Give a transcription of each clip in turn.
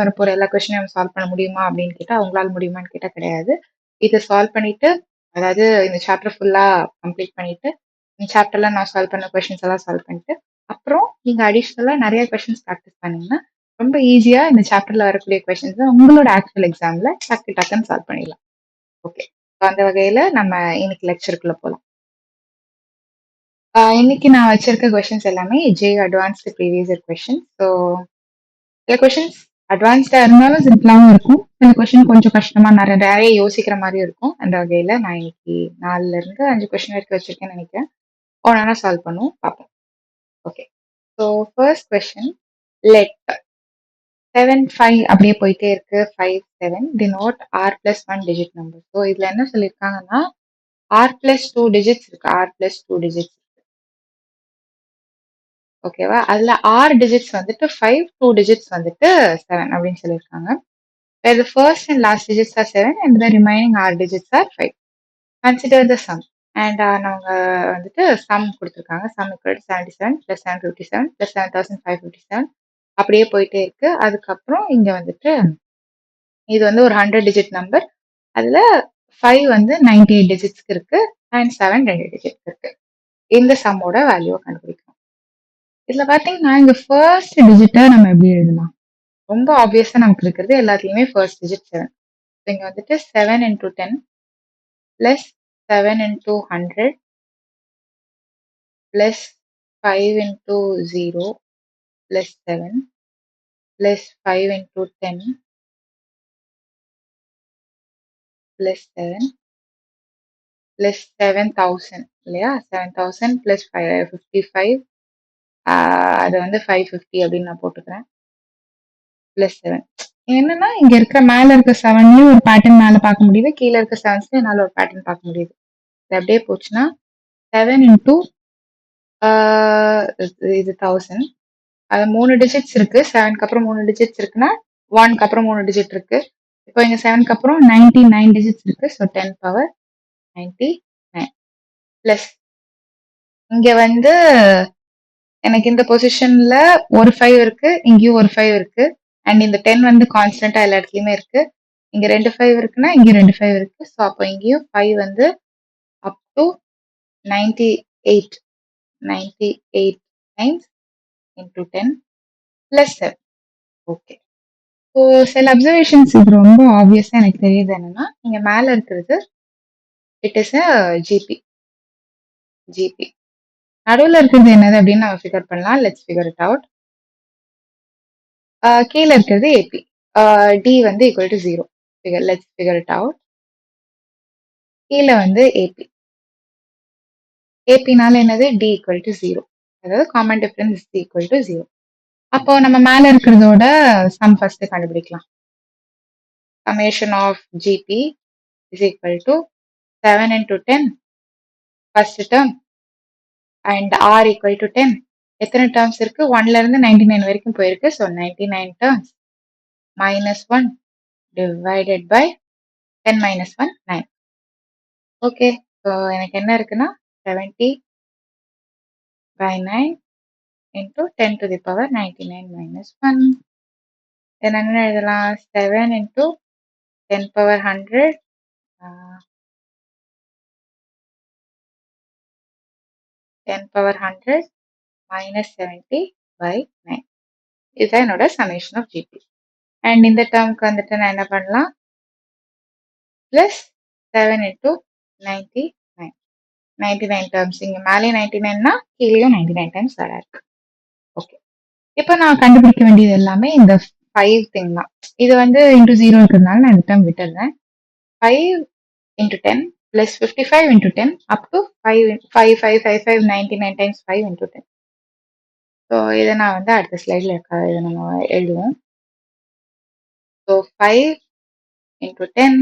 வரப்போற எல்லா கொஸ்டினையும் நம்ம சால்வ் பண்ண முடியுமா அப்படின்னு கேட்டா, உங்களால முடியுமான்னு கேட்டா கிடையாது. இத சால்வ் பண்ணிட்டு, அதாவது இந்த சாப்டர் ஃபுல்லா கம்ப்ளீட் பண்ணிட்டு, இந்த சாப்டர்ல நான் சால்வ் பண்ண கொஸ்டின்ஸ் எல்லாம் சால்வ் பண்ணிட்டு, அப்புறம் நீங்க அடிஷனலா நிறைய கொஸ்டின்ஸ் ப்ராக்டிஸ் பண்ணீங்கன்னா, ரொம்ப ஈஸியா இந்த சாப்டர்ல வரக்கூடிய கொஸ்டின்ஸ் உங்களோட ஆக்சுவல் எக்ஸாம்ல டக்கு டக்குன்னு சால்வ் பண்ணிடலாம். ஓகே. அந்த வகையில நம்ம இன்னைக்கு லெக்சருக்குள்ள போலாம். இன்னைக்கு நான் வச்சிருக்க கொஸ்டின்ஸ் எல்லாமே J advanced previous year question. So சில கொஸ்டின்ஸ் அட்வான்ஸ்டா இருந்தாலும் சிம்பிளாவும் இருக்கும். சில கொஸ்டின் கொஞ்சம் கஷ்டமா நிறைய யோசிக்கிற மாதிரி இருக்கும். அந்த வகையில நான் இன்னைக்கு 4ல இருந்து 5 கொஸ்டின் வரைக்கும் வச்சிருக்கேன்னு நினைக்கிறேன். ஒன்னா சால்வ் பண்ணுவோம், பார்ப்போம். Okay. So first question, let 7 5 அப்படியே போயிட்டே இருக்கு. 5 7 denote r plus 1 digit number. So இதுல என்ன சொல்லியிருக்காங்கன்னா r plus 2 digits இருக்கு. r plus 2 digits. ஓகேவா? அதுல r digits வந்துட்டு 5, 2 digits வந்துட்டு 7 அப்படின்னு சொல்லியிருக்காங்க. Where the first and last digits are 7 and the remaining r digits are 5. Consider the sum. And அவங்க வந்துட்டு sum கொடுத்துருக்காங்க. Sum equal to 77 plus 757 plus 7557 அப்படியே போயிட்டே இருக்கு. அதுக்கப்புறம் இங்க வந்துட்டு இது வந்து ஒரு 100 digit நம்பர். அதுல 5 வந்து 98 digitsக்கு இருக்கு and 7 2 digits இருக்கு. இந்த சம்மோட வேல்யூவை கண்டுபிடிக்கணும். இதுல பாத்தீங்கன்னா இங்க ஃபர்ஸ்ட் டிஜிட்டை நம்ம எப்படி எழுதலாம்? ரொம்ப ஆப்வியஸா நமக்கு இருக்கிறது எல்லாத்துலயுமே ஃபர்ஸ்ட் டிஜிட் 7. இங்க வந்துட்டு 7 into 10 plus 7 into 100 plus 5 into 0 plus 7 plus 5 into 10 plus 7 plus 7,000 இல்லையா? 7,000 plus 55 அது வந்து 550 அப்படின்னு நான் போட்டுக்கிறேன். plus 7. என்னன்னா இங்க இருக்கிற மேல இருக்க 7லயும் ஒரு பேட்டர்ன் மேல பார்க்க முடியுது, கீழே இருக்க 7ஸ்லயும் என்னால ஒரு பேட்டர்ன் பார்க்க முடியுது. இது அப்படியே போச்சுன்னா 7 into இது 1000. அது 3 டிஜிட்ஸ் இருக்கு. 7க்கு அப்புறம் 3 டிஜிட்ஸ் இருக்குன்னா 1க்கு அப்புறம் 3 டிஜிட் இருக்கு. இப்போ இங்க 7க்கு அப்புறம் 99 டிஜிட்ஸ் இருக்கு. ஸோ 10 பவர் 99 பிளஸ் இங்க வந்து எனக்கு இந்த பொசிஷன்ல ஒரு 5 இருக்கு, இங்கேயும் ஒரு 5 இருக்கு. அண்ட் இந்த 10 வந்து கான்ஸ்டன்டா எல்லா இடத்துலயுமே இருக்கு. இங்க 2 5 இருக்குன்னா இங்க 2 5 இருக்கு. ஸோ அப்போ இங்கேயும் 5 வந்து up to 98 98 times into 10 plus 7. Okay. So சில அப்சர்வேஷன்ஸ் இது ரொம்ப ஆப்வியஸா எனக்கு தெரியுது என்னன்னா, இங்க மேல இருக்கிறது it is a GP. GP நடுவுல இருக்கிறது என்னது அப்படின்னு நம்ம ஃபிகர் பண்ணலாம். Let's figure it out. கீழே இருக்கிறது ஏபி. டி வந்து equal to 0. Let's figure it out. கீழே வந்து ஏபி. ஏபினால என்னது? D equal to 0. அதாவது common difference is equal to 0. அப்போ நம்ம மேல இருக்கிறதோட சம் ஃபர்ஸ்ட் கண்டுபிடிக்கலாம். Summation of GP is equal to 7 into 10 first term and R equal to 10. எத்தனை டேர்ம்ஸ் இருக்கு? 1ல இருந்து 99 வரைக்கும் போயிருக்கு. So 99 terms minus 1 divided by 10 minus 1 9. Okay. So எனக்கு என்ன இருக்குன்னா 70 by 9 into 10 to the power 99 minus 1. என்ன எழுதலாம்? 7 into 10 power 100 10 power 100 minus 70 by 9. இதுதான் என்னோட சமேஷன் ஆஃப் ஜிபி. அண்ட் இந்த டேர்முக்கு வந்துட்டு நான் என்ன பண்ணலாம்? Plus 7 into 99. 99 டேர்ம்ஸ். இங்க மேலே 99னா கீழேயும் 99 டைம்ஸ் வர இருக்கு. ஓகே. இப்போ நான் கண்டுபிடிக்க வேண்டியது எல்லாமே இந்த 5 திங் தான். இது வந்து இன்டூ 0 இருக்கிறதுனால நான் இந்த டேர்ம் விட்டுறேன். 5 into 10 plus 55 into 10 up to 5 5 5 5 5 99 times 5 into 10. So இதை நான் வந்து அடுத்த ஸ்லைடில் இதை நம்ம எழுதுவோம். So 5 into 10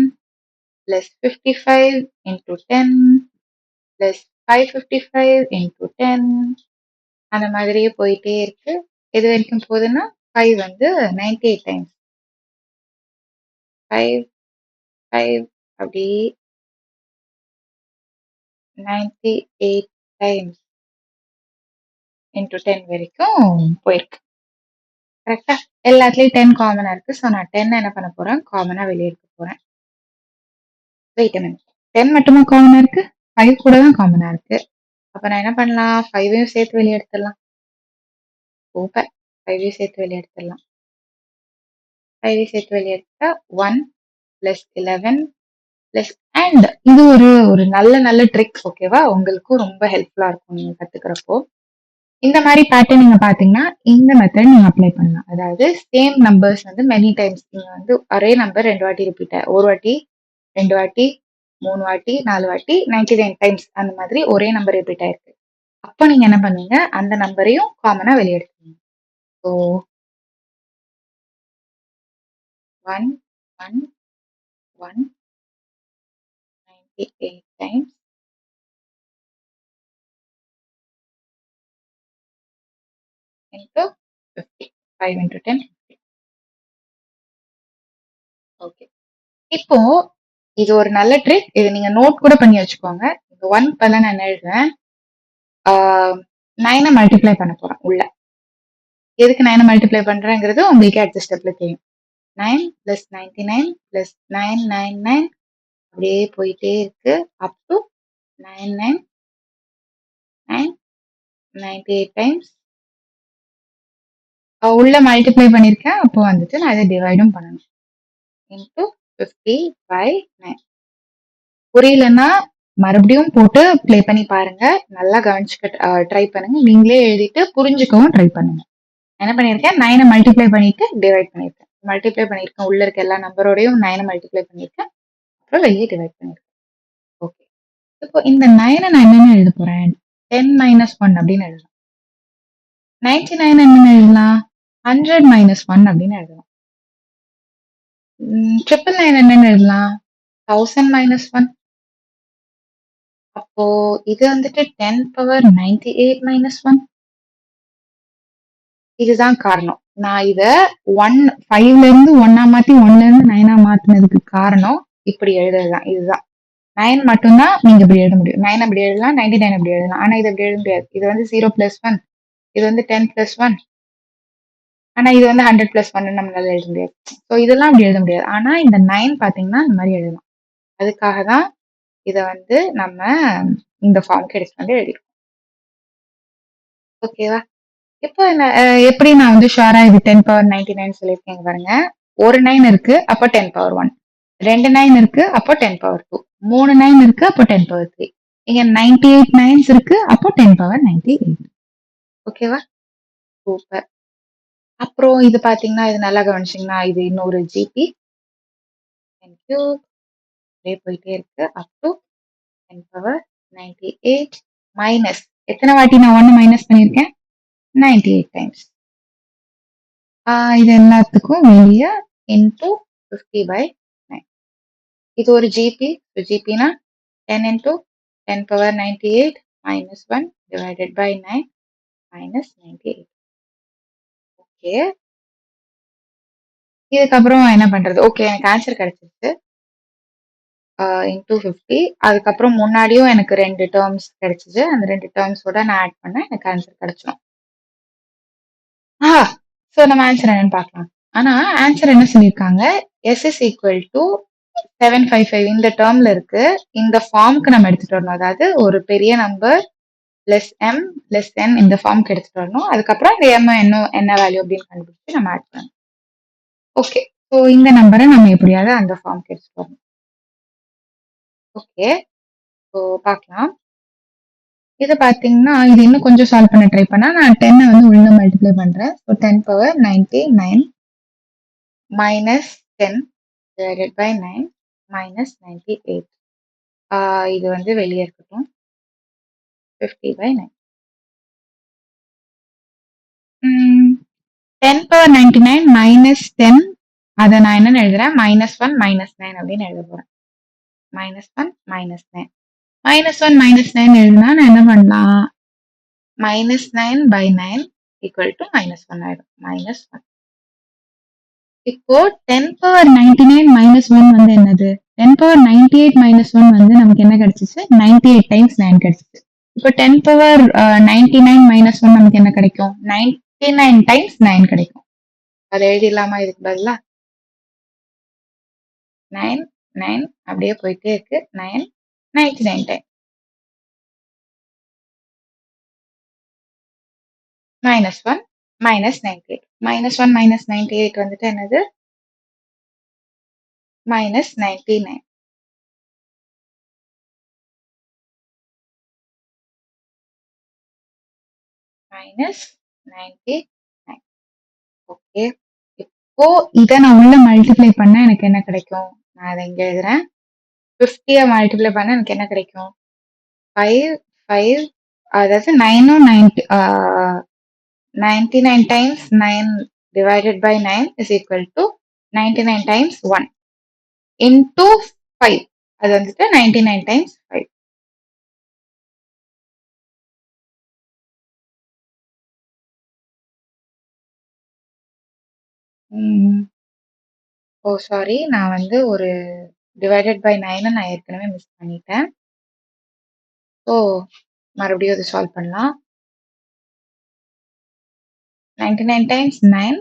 plus 55 into 10 plus 555 into 10 அந்த மாதிரியே போயிட்டே இருக்கு. எது வரைக்கும் போகுதுன்னா 5 வந்து 98 டைம்ஸ் 5 5 அப்படி 98 டைம்ஸ் into 10 வரைக்கும் போயிருக்கு. கரெக்டா? எல்லாத்துலயும் 10 காமனா இருக்கு. ஸோ நான் 10 என்ன பண்ண போறேன்? காமனா வெளிய எடுக்க போறேன். Wait a minute. 10 மட்டுமா காமனா இருக்கு? 5 கூட தான் காமனா இருக்கு. அப்ப நான் என்ன பண்ணலாம்? 5யும் சேர்த்து வெளிய எடுத்துடலாம். சூப்பர். 5யும் சேர்த்து வெளிய எடுத்துடலாம். 5யும் சேர்த்து வெளிய எடுத்தா 1 + 11 அண்ட் இது ஒரு நல்ல ட்ரிக் ஓகேவா? உங்களுக்கும் ரொம்ப ஹெல்ப்ஃபுல்லா இருக்கும் நீங்க கத்துக்கிறப்போ. இந்த மாதிரி பேட்டர்ன் நீங்க பாத்தீங்கன்னா இந்த மெத்தட் நீங்க அப்ளை பண்ணலாம். அதாவது சேம் நம்பர்ஸ் வந்து மெனி டைம்ஸ் நீங்க வந்து ஒரே நம்பர் 2 வாட்டி ரிப்பீட் ஒரு வாட்டி 2 வாட்டி 3 வாட்டி 4 வாட்டி 99 டைம்ஸ் அந்த மாதிரி ஒரே நம்பர் ரிப்பீட் ஆயிருக்கு. அப்போ நீங்க என்ன பண்ணுவீங்க? அந்த நம்பரையும் காமனா வெளிய எடுத்துக்கீங்க. So 1 1 1 98 times into 50. 5 into 10 50. Okay. இப்போ இது ஒரு நல்ல ட்ரிக். இது நீங்க நோட் கூட பண்ணி வச்சுக்கோங்க. இந்த 1 பதிலா நான் என்ன எழுதுவேன்? 9 மல்டிப்ளை பண்ண போறேன் உள்ள. எதுக்கு 9 மல்டிப்ளை பண்றேங்கிறது உங்களுக்கு அடுத்த ஸ்டெப்ல தெரியும். 9 + 99 + 999 அப்படியே போயிட்டே இருக்கு. அப் டு 999 98 டைம்ஸ் உள்ள மல்டிப்ளை பண்ணிருக்கேன். அப்போ வந்துட்டு நான் இதை டிவைடும் பண்ணணும். இன்டூ 50/9. புரியலன்னா மறுபடியும் போட்டு ப்ளே பண்ணி பாருங்க. நல்லா கவனிச்சுக்க ட்ரை பண்ணுங்க. நீங்களே எழுதிட்டு புரிஞ்சுக்கவும் ட்ரை பண்ணுங்க. என்ன பண்ணியிருக்கேன்? 9 மல்டிப்ளை பண்ணிட்டு டிவைட் பண்ணியிருக்கேன். மல்டிப்ளை பண்ணியிருக்கேன். உள்ள இருக்க எல்லா நம்பரோடையும் 9 மல்டிப்ளை பண்ணியிருக்கேன். அப்புறம் வெளியே டிவைட் பண்ணியிருக்கேன். ஓகே. இப்போ இந்த 9 நான் என்னென்ன எழுத போறேன்? 10 - 1 அப்படின்னு எழுதலாம். 99 என்னென்ன எழுதலாம்? 100 - 1 அப்படின்னு எழுதலாம். 999 என்னென்ன எழுதலாம்? 1000 - 1. அப்போ இது வந்துட்டு 10^98 - 1. இதுதான் காரணம். நான் இத 5ல இருந்து 1 மாத்தி 1ல இருந்து 9 மாத்தினதுக்கு காரணம் இப்படி எழுதுறதுதான். இதுதான் 9 மட்டும்தான் நீங்க இப்படி எழுத முடியும். 9 அப்படி எழுதலாம், 99 அப்படி எழுதலாம். ஆனா இது அப்படி எழுத முடியாது. இது வந்து 0 + 1, இது வந்து 10 + 1. ஆனா இது வந்து 100 + 1 நம்மளால எழுத முடியாது. ஸோ இதெல்லாம் அப்படி எழுத முடியாது. ஆனா இந்த 9 பாத்தீங்கன்னா இந்த மாதிரி எழுதலாம். அதுக்காக தான் இத வந்து நம்ம இந்த ஃபார்முக்கு எடுத்துட்டு வந்து எழுதிருக்கோம். ஓகேவா? இப்போ எப்படி நான் வந்து ஷுவரா இது 10^99 சொல்லியிருக்கேன் பாருங்க. ஒரு 9 இருக்கு அப்போ 10^1. 2 9 இருக்கு அப்போ 10^2. 3 9 இருக்கு அப்போ 10^3. இங்க 98 9s இருக்கு அப்போ 10^98. ஓகேவா? சூப்பர். அப்புறம் இது பாத்தீங்கன்னா இது நல்லா கவனிச்சீங்கன்னா இது இன்னொரு ஜிபி. தேங்க்யூ. அப்படியே போயிட்டே இருக்கு. அப் டு 10^98 மைனஸ் எத்தனை வாட்டி நான் 1 மைனஸ் பண்ணியிருக்கேன்? 98 டைம்ஸ். இது எல்லாத்துக்கும் வெளியே இன்டூ 50/9. இது ஒரு GB. ஜிபினா 10 into 10^98 minus 1 divided by 9 minus 98. Okay. இதுக்கப்புறம் என்ன பண்றது? ஓகே, எனக்கு ஆன்சர் கிடைச்சிருச்சு. இன்டூ 50. அதுக்கப்புறம் முன்னாடியும் எனக்கு 2 டேர்ம்ஸ் கிடைச்சிச்சு. அந்த 2 டேர்ம்ஸோட நான் ஆட் பண்ணேன். எனக்கு ஆன்சர் கிடைச்சிடும். ஸோ நம்ம ஆன்சர் என்னன்னு பார்க்கலாம். ஆனா ஆன்சர் என்ன சொல்லியிருக்காங்க? S is equal to 755 இந்த டேர்ம்ல இருக்கு. இந்த ஃபார்முக்கு நம்ம எடுத்துட்டு வரணும். அதாவது ஒரு பெரிய number plus m plus n இந்த ஃபார்முக்கு எடுத்துட்டு வரணும். அதுக்கப்புறம் இந்த m என்ன வேல்யூ அப்படின்னு கண்டுபிடிச்சு நம்ம ஆட் பண்ணணும். ஓகே. ஸோ இந்த நம்பரை நம்ம எப்படியாவது அந்த ஃபார்முக்கு எடுத்துட்டு வரணும். ஓகே. ஸோ பார்க்கலாம். இது பார்த்தீங்கன்னா இது இன்னும் கொஞ்சம் சால்வ் பண்ண ட்ரை பண்ணா நான் 10 வந்து உள்ள மல்டிப்ளை பண்றேன். So 10^99 minus 10 divided by 9 minus 98. இது வந்து வெளியே இருக்கட்டும். 50/9. 10^99 minus 10 அதை நான் என்னன்னு எழுதுறேன்? -1 -9 அப்படின்னு எழுத போறேன். -1 -9. -1 -9 எழுதுனா நான் என்ன பண்ணலாம்? -9/9 equal to -1 ஆயிடும். -1. இப்போ 10^99 -1 வந்து என்னது? 10^98 -1 வந்து நமக்கு என்ன கிடைச்சிச்சு? 98 டைம்ஸ் 9 கிடைச்சிச்சு. இப்போ 10^99 -1 நமக்கு என்ன கிடைக்கும்? 99 டைம்ஸ் 9 கிடைக்கும். அதை எழுதிடலாமா இதுக்கு பதிலா? 9 9 அப்படியே போயிட்டே இருக்கு. 9 99 டைம் -1 -98. -1 -98 வந்துட்டு என்னது? -99. -99. ஓகே. இப்போ இதை நான் உள்ள மல்டிப்ளை பண்ண எனக்கு என்ன கிடைக்கும்? நான் அதை இங்க எழுதுறேன். 50 மல்டிப்ளை பண்ண எனக்கு என்ன கிடைக்கும்? 5 5 அதாவது 9ம் 99 times 9 divided by 9 is equal to 99 times 1 into 5. அது வந்துட்டு 99 times 5. ஓ சாரி, நான் வந்து ஒரு divided by 9 நான் ஏற்கனவே மிஸ் பண்ணிட்டேன். ஸோ மறுபடியும் அதை சால்வ் பண்ணலாம். 99 times 9.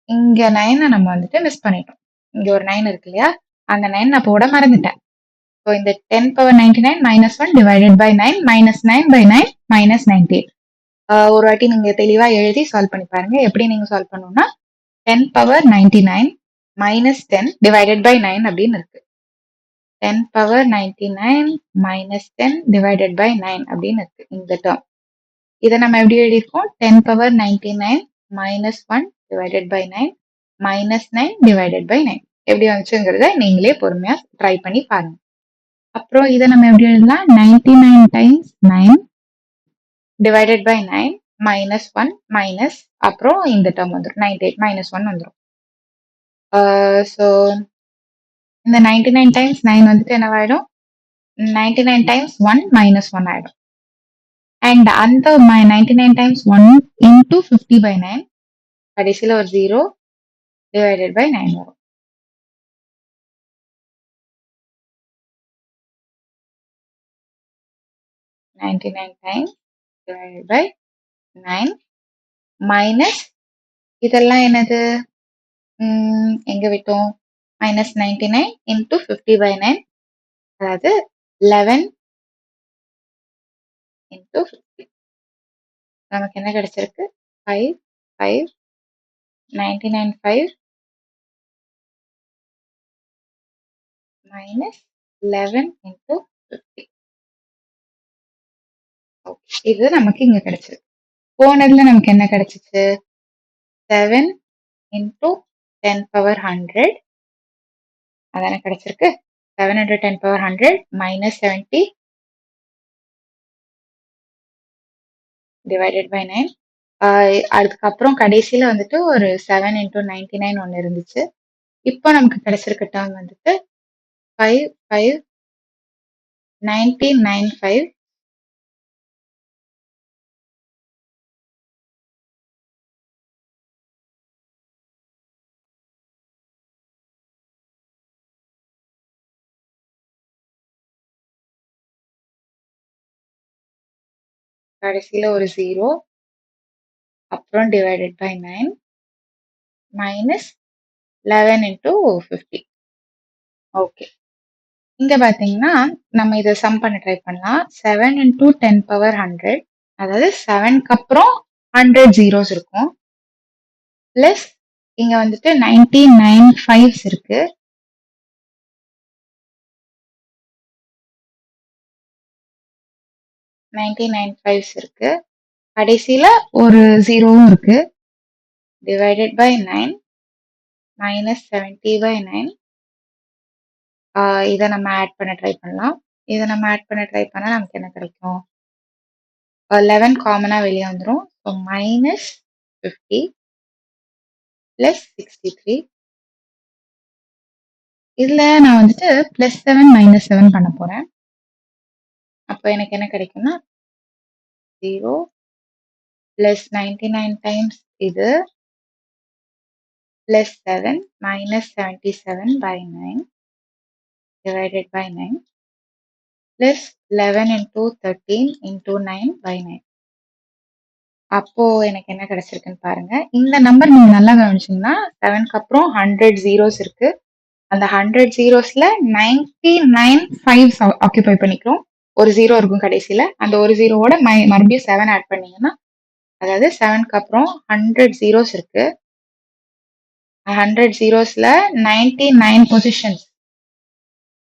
இங்க 9 நம்ம வந்துட்டு மிஸ் பண்ணிட்டோம். இங்க ஒரு 9 இருக்கு இல்லையா, அந்த 9 நான் போட மறந்துட்டேன். ஸோ இந்த 10 power 99 -1 divided by 9 -9 by 9 -98. ஒரு வாட்டி நீங்க தெளிவா எழுதி சால்வ் பண்ணி பாருங்க. எப்படி நீங்க சால்வ் பண்ணணும்னா 10 power 99 -10 divided by 9 அப்படின்னு இருக்கு. 10 power 99 -10 divided by 9 அப்படின்னு இருக்கு இந்த டேர்ம். இதை நம்ம எப்படி எழுதியிருக்கோம்? 10 power 99 -1 divided by 9 -9 divided by 9. எப்படி வந்துச்சுங்கிறத நீங்களே பொறுமையா ட்ரை பண்ணி பாருங்க. அப்புறம் இதை நம்ம எப்படி எழுதலாம்? 99 times 9 divided by 9 -1 minus அப்புறம் இந்த டேர்ம் வந்துடும் 98 -1 வந்துடும். ஸோ இந்த 99 times 9 வந்துட்டு என்னவாயிடும்? 99 times 1 -1 ஆயிடும். அண்ட் அந்த 99 times 1 into 50 by 9 கடைசியில் ஒரு 0 divided by 9 வரும். -99 times divided by 9 minus இதெல்லாம் என்னது? எங்க விட்டோம்? -99 into 50 by 9 அதாவது 11 into 50. நமக்கு என்ன கிடைச்சிருக்கு? 5 5 99 5 minus 11 into 50. ஓகே, இது நமக்கு இங்க கிடைச்சிருக்கு. போனதுல நமக்கு என்ன கிடைச்சிச்சு? 7 into 10 power 100 அதான கிடைச்சிருக்கு. 7 into 10 power 100 minus 70 divided by 9. அதுக்கப்புறம் கடைசியில வந்துட்டு ஒரு 7 into 99 ஒன்று இருந்துச்சு. இப்போ நமக்கு கிடைச்சிருக்க டேர்ம் வந்துட்டு 5 5 99 5 கடைசியில ஒரு 0 அப்புறம் divided by 9 minus 11 into 50. Okay, இங்க பாத்தீங்கன்னா நம்ம இதை சம் பண்ண ட்ரை பண்ணலாம். 7 into 10 power 100 அதாவது 7க்கு அப்புறம் 100 zeros இருக்கும். பிளஸ் இங்க வந்துட்டு 99 5s இருக்கு. கடைசியில ஒரு 0வும் இருக்கு. Divided by 9 minus 70 by 9. இதை நம்ம ஆட் பண்ண ட்ரை பண்ணலாம். இதை நம்ம ஆட் பண்ண ட்ரை பண்ணா நமக்கு என்ன கிடைக்கும்? 11 காமனா வெளியே வந்துடும். So minus 50 plus 63. இதுல நான் வந்துட்டு பிளஸ் 7 மைனஸ் 7 பண்ண போறேன். அப்போ எனக்கு என்ன கிடைக்கும்னா 0 பிளஸ் 99 டைம்ஸ் இது plus 7 minus 77 by 9 divided by 9 plus 11 into 13 into 9 by 9. அப்போ எனக்கு என்ன கிடைச்சிருக்குன்னு பாருங்க. இந்த நம்பர் நீங்க நல்லா கவனிச்சீங்கன்னா 7க்கு அப்புறம் 100 ஜீரோஸ் இருக்கு. அந்த 100 ஜீரோஸ்ல 99 5s ஆக்குபை பண்ணிக்கிறோம். ஒரு ஜீரோ இருக்கும் கடைசியில. அந்த ஒரு ஜீரோவோட மறுபடியும் 7 ஆட் பண்ணீங்கன்னா, அதாவது 7க்கு அப்புறம் 100 ஜீரோஸ் இருக்கு. 100 ஜீரோஸ்ல 99 பொசிஷன்ஸ்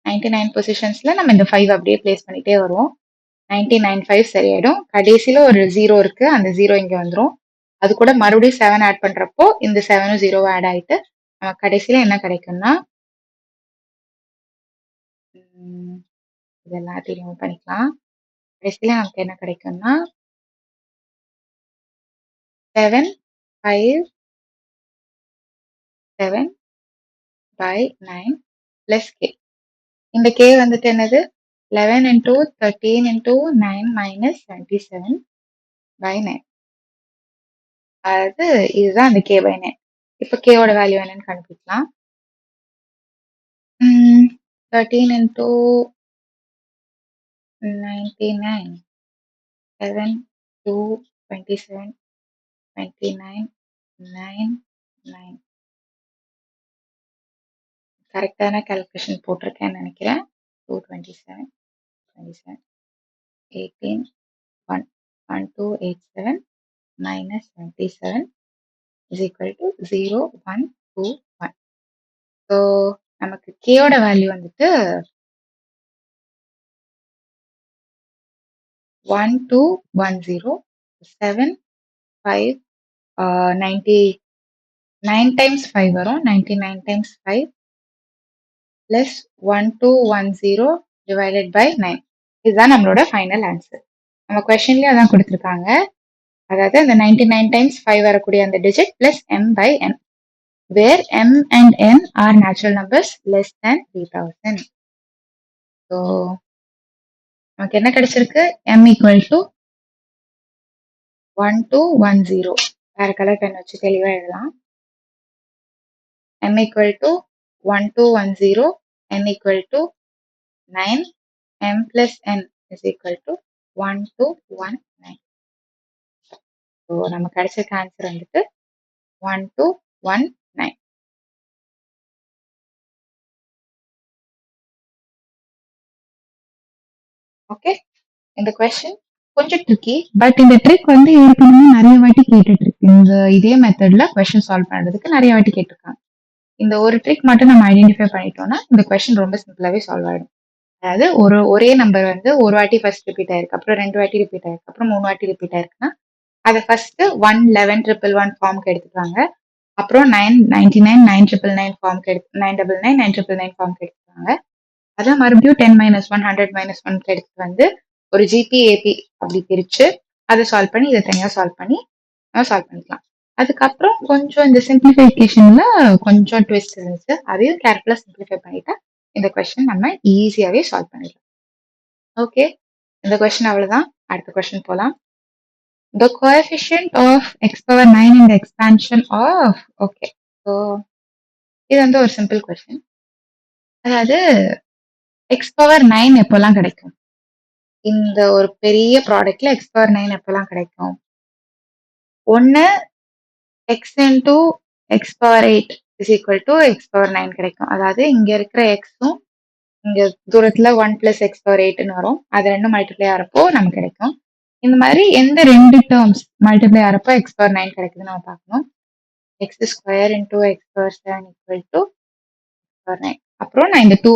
99 பொசிஷன்ஸ்ல நம்ம இந்த 5 அப்படியே பிளேஸ் பண்ணிட்டே வருவோம். 99 5 சரியாயிடும். கடைசியில ஒரு ஜீரோ இருக்கு. அந்த ஜீரோ இங்க வந்துரும். அது கூட மறுபடியும் 7 ஆட் பண்றப்போ இந்த 7ம் 0 ஆட் ஆயிட்டு நமக்கு கடைசியில என்ன கிடைக்கும்னா இது எல்லாத்தையும் ரிமூவ் பண்ணிக்கலாம். கடைசியில நமக்கு என்ன கிடைக்கும்னா 7 5 7 by 9 plus k. இந்த k வந்துட்டு என்னது 11 into 13 into 9 minus 77 by 9. அதாவது இதுதான் அந்த k by 9. இப்போ k ஓட வேல்யூ என்னன்னு கண்டுபிடிக்கலாம். 13 into 99 7 2 27 29 9 9 கரெக்டான கால்குலேஷன் போட்டிருக்கேன்னு நினைக்கிறேன். 227 27 18 1 1287 minus 27 is equal to 0 1 2 1. So நமக்கு கேயோட வேல்யூ வந்துட்டு 1210 7 5 99 டைம்ஸ் 5 வரும் 99 டைம்ஸ் 5 பிளஸ் 1210 டிவைடட் பை 9. இதுதான் நம்மளோட ஃபைனல் ஆன்சர். நம்ம கொஸ்டின்லயே அதான் கொடுத்துருக்காங்க. அதாவது அந்த 99 டைம்ஸ் 5 வரக்கூடிய அந்த digit plus m by n, where m and n are natural numbers less than 3000. So நமக்கு என்ன கிடைச்சிருக்கு m equal to 1210. வேற கலர் பென் வச்சு தெளிவா எழுதலாம். m equal to 1210, n equal to 9, m plus n is equal to 1219. So நமக்கு கிடைச்சிருக்க answer வந்துட்டு 1219. Okay, இந்த கொஸ்டின் கொஞ்சம் ட்ரிக்கி, பட் இந்த ட்ரிக் வந்து ஏற்கனவே நிறைய வாட்டி கேட்டுட்டு இருக்கு. இந்த இதே மெத்தட்ல கொஸ்டின் சால்வ் பண்றதுக்கு நிறைய வாட்டி கேட்டிருக்காங்க. இந்த ஒரு ட்ரிக் மட்டும் நம்ம ஐடென்டிஃபை பண்ணிட்டோம்னா இந்த கொஸ்டின் ரொம்ப சிம்பிளாவே சால்வ் ஆயிடும். அதாவது ஒரே நம்பர் வந்து ஒரு வாட்டி ஃபர்ஸ்ட் ரிப்பீட் ஆயிருக்கு, அப்புறம் 2 வாட்டி ரிப்பீட் ஆயிருக்கு, அப்புறம் 3 வாட்டி ரிப்பீட் ஆயிருக்குன்னா அதை ஃபர்ஸ்ட் 1 11 111 ஃபார்முக்கு எடுத்துக்கிறாங்க. அப்புறம் 999 9999 ஃபார்முக்கு எடுத்து 999 999 ஃபார்முக்கு எடுத்துக்கிறாங்க. அதை மறுபடியும் 10 -1 100 -1 எடுத்துட்டு வந்து ஒரு ஜிபி ஏபி அப்படி பிரிச்சு அதை சால்வ் பண்ணி இதை தனியா சால்வ் பண்ணி சால்வ் பண்ணிக்கலாம். அதுக்கப்புறம் கொஞ்சம் இந்த சிம்பிளிஃபிகேஷன்ல கொஞ்சம் ட்விஸ்ட் இருந்துச்சு, அதையும் கேர்ஃபுல்லா சிம்பிளிஃபை பண்ணிட்டா இந்த கொஸ்டின் நம்ம ஈஸியாவே சால்வ் பண்ணிடலாம். ஓகே, இந்த கொஸ்டின் அவ்வளவுதான். அடுத்த கொஸ்டின் போலாம். The coefficient of x power 9 in the expansion of, okay, so இது வந்து ஒரு சிம்பிள் கொஸ்டின். அதாவது எக்ஸ் பவர் 9 எப்பெல்லாம் கிடைக்கும்? இந்த ஒரு பெரிய ப்ராடக்ட்ல எக்ஸ் பவர் 9 எப்பெல்லாம் கிடைக்கும்? ஒன்னு X into X power 8 is equal to X power 9 கிடைக்கும். அதாவது இங்க இருக்கிற எக்ஸும் இங்க தூரத்துல 1 பிளஸ் எக்ஸ் பவர் 8ன்னு வரும். அது ரெண்டும் மல்டிப்ளை ஆகிறப்போ நமக்கு கிடைக்கும். இந்த மாதிரி எந்த ரெண்டு டேர்ம்ஸ் மல்டிப்ளை ஆகிறப்போ எக்ஸ் பவர் 9 கிடைக்குதுன்னு நம்ம பார்க்கணும். X square into X power 7 equal to power 9. அப்புறம் நான் இந்த 2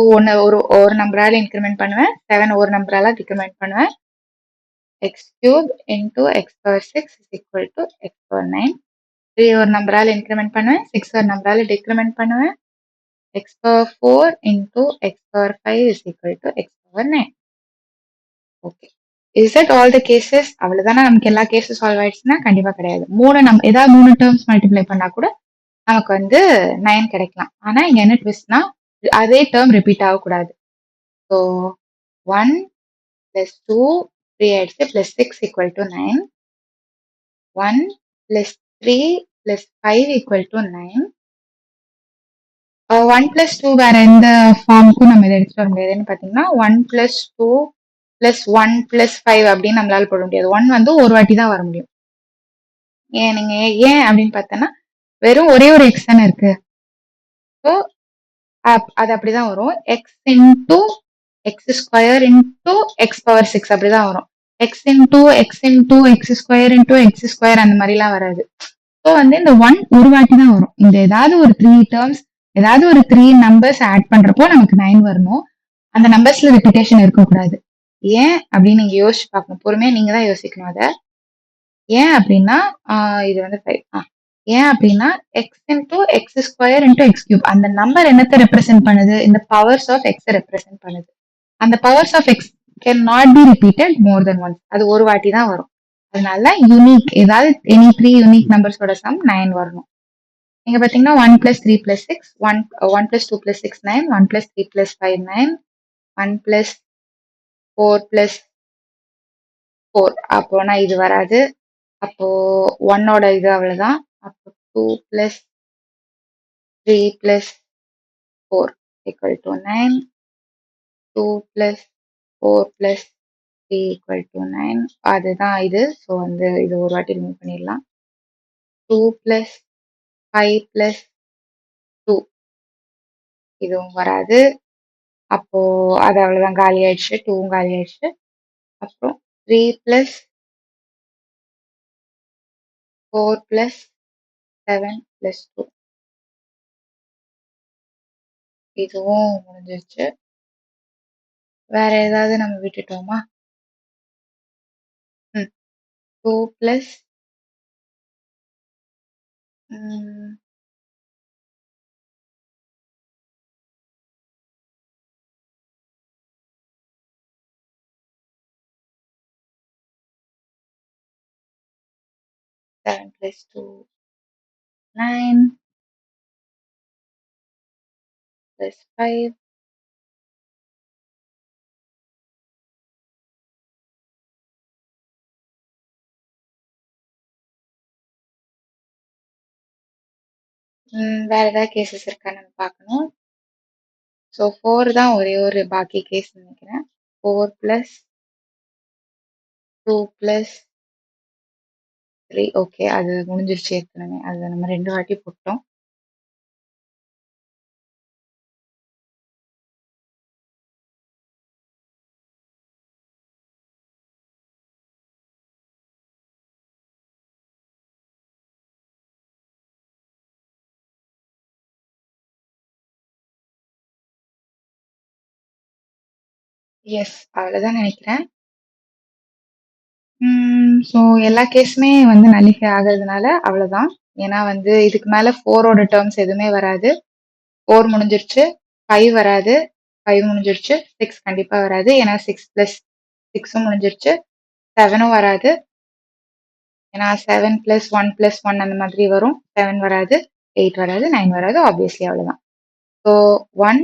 ஒரு நம்பரால இன்க்ரிமெண்ட் பண்ணுவேன், 7 ஒரு நம்பரால டிக்ரிமெண்ட் பண்ணுவேன். X cube into X power 6 is equal to X power 9. 3 ஒரு நம்பரால இன்க்ரிமெண்ட் பண்ணுவேன், 6 ஒரு நம்பரால டிக்ரிமெண்ட் பண்ணுவேன். x power 4 into x power 5 is equal to x power 9. Okay. Is that all the cases? அவ்வளவுதானே நமக்கு எல்லா கேஸும் சால்வ் ஆயிடுச்சுன்னா கண்டிப்பா கிடையாது. ஏதாவது 3 டேர்ம்ஸ் மல்டிப்ளை பண்ணா கூட நமக்கு வந்து 9 கிடைக்கலாம். ஆனா இங்க என்ன ட்விஸ்ட்னா அதே டேர்ம் ரிப்பீட் ஆகக்கூடாது. ஸோ 1 plus 2 3 ஆயிடுச்சு plus 6 equal to 9. 1 plus 3 plus 5 equal to 9. 1 plus 2 வேற எந்த ஃபார்முக்கும் நம்ம இதை எடுத்துட்டு வர முடியாதுன்னு பாத்தீங்கன்னா 1 plus 2 plus 1 plus 5 அப்படின்னு நம்மளால போட முடியாது. 1 வந்து ஒரு வாட்டி தான் வர முடியும். நீங்க ஏன் அப்படின்னு பார்த்தோன்னா வெறும் ஒரே ஒரு எக்ஸ் தானே இருக்கு. ஸோ அது அப்படிதான் வரும். X into x square into X power six அப்படிதான் வரும். X square into x square அந்த மாதிரிலாம் வராது. ஸோ வந்து இந்த ஒன் ஒரு வாட்டி தான் வரும். இந்த ஏதாவது ஒரு த்ரீ டேர்ம்ஸ் ஏதாவது ஒரு த்ரீ நம்பர்ஸ் ஆட் பண்றப்போ நமக்கு 9 வரணும். அந்த நம்பர்ஸ்ல ரிப்பிட்டேஷன் இருக்கக்கூடாது. ஏன் அப்படின்னு நீங்க யோசிச்சு பார்க்கணும். பொறுமையா நீங்க தான் யோசிக்கணும் அதை. ஏன் அப்படின்னா இது வந்து 5. ஏன் அப்படின்னா x into x square into x cube அந்த நம்பர் என்னத்தை ரெப்ரசென்ட் பண்ணுது? இந்த பவர்ஸ் ஆஃப் எக்ஸ் ரெப்ரசென்ட் பண்ணுது. அந்த powers of x can not be repeated more than once. அது ஒரு வாட்டி தான் வரும். அதனால யூனிக் ஏதாவது எனி த்ரீ யூனிக் நம்பர்ஸோட சம் 9 வரணும். நீங்க பாத்தீங்கன்னா 1 plus 3 plus 6 1 plus 2 plus 6 9 1 plus 3 plus 5 9 1 plus 4 plus 4 அப்போனா இது வராது. அப்போ 1ஓட இது அவ்வளவுதான். அப்போ 2 plus 3 plus 4 equal to 9. 2 plus 4 plus 3 equal to 9. அதுதான் இது. ஸோ வந்து இது ஒரு வாட்டி ரிமூவ் பண்ணிடலாம். 2 plus 5 plus 2 இதுவும் வராது. அப்போ அது அவ்வளவுதான், காலி ஆயிடுச்சு. 2வும் காலி ஆயிடுச்சு. அப்புறம் 3 plus 4 plus 7 plus 2 இதுவும் முடிஞ்சிருச்சு. வேற ஏதாவது நம்ம விட்டுட்டோமா? 2 plus 7 plus 2 9 plus 5 வேற ஏதாவது கேசஸ் இருக்கான்னு நம்ம பார்க்கணும். ஸோ 4 தான் ஒரே ஒரு பாக்கி கேஸ் நினைக்கிறேன். 4 plus 2 plus 3 ஓகே, அது முடிஞ்சிருச்சு ஏற்கனவே. அது நம்ம 2 வாட்டி போட்டோம். எஸ், அவ்வளவுதான் நினைக்கிறேன். ஸோ எல்லா கேஸுமே வந்து நல்லிஃபை ஆகுறதுனால அவ்வளவுதான். ஏன்னா வந்து இதுக்கு மேல 4ஓட டேர்ம்ஸ் எதுவுமே வராது. 4 முடிஞ்சிருச்சு, 5 வராது, 5 முடிஞ்சிருச்சு, 6 கண்டிப்பா வராது. ஏன்னா 6 பிளஸ் 6ம் முடிஞ்சிருச்சு. 7ம் வராது. ஏன்னா 7 பிளஸ் 1 பிளஸ் 1 அந்த மாதிரி வரும். 7 வராது, 8 வராது, 9 வராது. ஆப்வியஸ்லி அவ்வளவுதான். ஸோ 1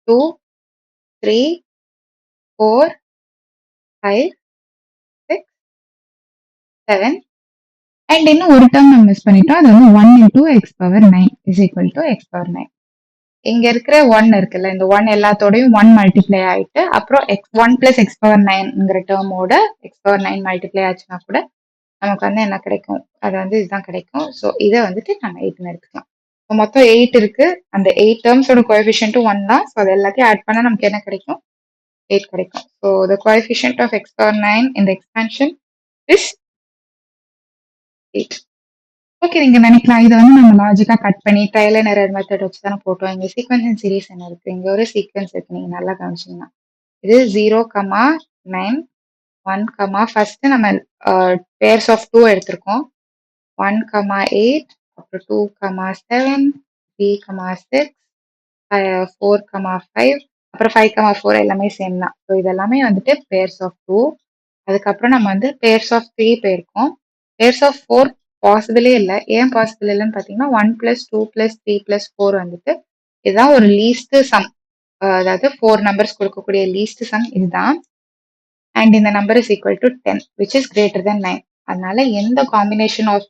2 3 4 5 6 7 அண்ட் இன்னும் ஒரு டேர்ம் நம்ம மிஸ் பண்ணிட்டோம். அது வந்து 1 into X power 9 is equal to X power 9. இங்க இருக்கிற 1 இருக்குல்ல, இந்த 1 எல்லாத்தோடையும் 1 மல்டிப்ளை ஆயிட்டு அப்புறம் எக்ஸ் 1 பிளஸ் எக்ஸ் பவர் 9ங்கிற டேர்மோட எக்ஸ் பவர் 9 மல்டிப்ளை ஆச்சுன்னா கூட நமக்கு வந்து என்ன கிடைக்கும்? அது வந்து இதுதான் கிடைக்கும். ஸோ இதை வந்துட்டு நம்ம 8ன்னு எடுத்துக்கலாம். ஸோ மொத்தம் 8 இருக்கு. அந்த 8 டேர்ம்ஸோட கோஎஃபிஷியன்ட்டும் 1 தான். ஸோ அது எல்லாத்தையும் ஆட் பண்ணா நமக்கு என்ன கிடைக்கும்? 8 கிடைக்கும். So the coefficient of x power 9 இந்த எக்ஸ்பான்ஷன் இஸ் 8. ஓகே, நீங்க நினைக்கலாம் இதை வந்து நம்ம லாஜிக்கா கட் பண்ணி ட்ரையல் அண்ட் எரர் மெத்தட் வச்சு தானே போட்டோம். இங்க சீக்வன்ஸ் அண்ட் சீரிஸ் என்ன இருக்கு? இங்க ஒரு சீக்வன்ஸ் இருக்கு, நீங்க நல்லா கவனிச்சீங்கன்னா. இது 0,9 1, ஃபர்ஸ்ட் நம்ம பேர்ஸ் ஆஃப் 2 எடுத்திருக்கோம். 1,8 அப்புறம் 2,7 3,6 4,5 அப்புறம் 5,4 எல்லாமே சேம் தான். ஸோ இதெல்லாமே வந்துட்டு பேர்ஸ் ஆஃப் 2. அதுக்கப்புறம் நம்ம வந்து பேர்ஸ் ஆஃப் 3 போயிருக்கோம். பேர்ஸ் ஆஃப் 4 பாசிபிளே இல்லை. ஏன் பாசிபிள் இல்லைன்னு பார்த்தீங்கன்னா 1 பிளஸ் 2 பிளஸ் 3 பிளஸ் 4 வந்துட்டு இதுதான் ஒரு லீஸ்ட் சம். அதாவது 4 நம்பர்ஸ் கொடுக்கக்கூடிய லீஸ்ட் சம் இதுதான். அண்ட் இந்த number is equal to 10 which is greater than 9. அதனால எந்த காம்பினேஷன் ஆஃப்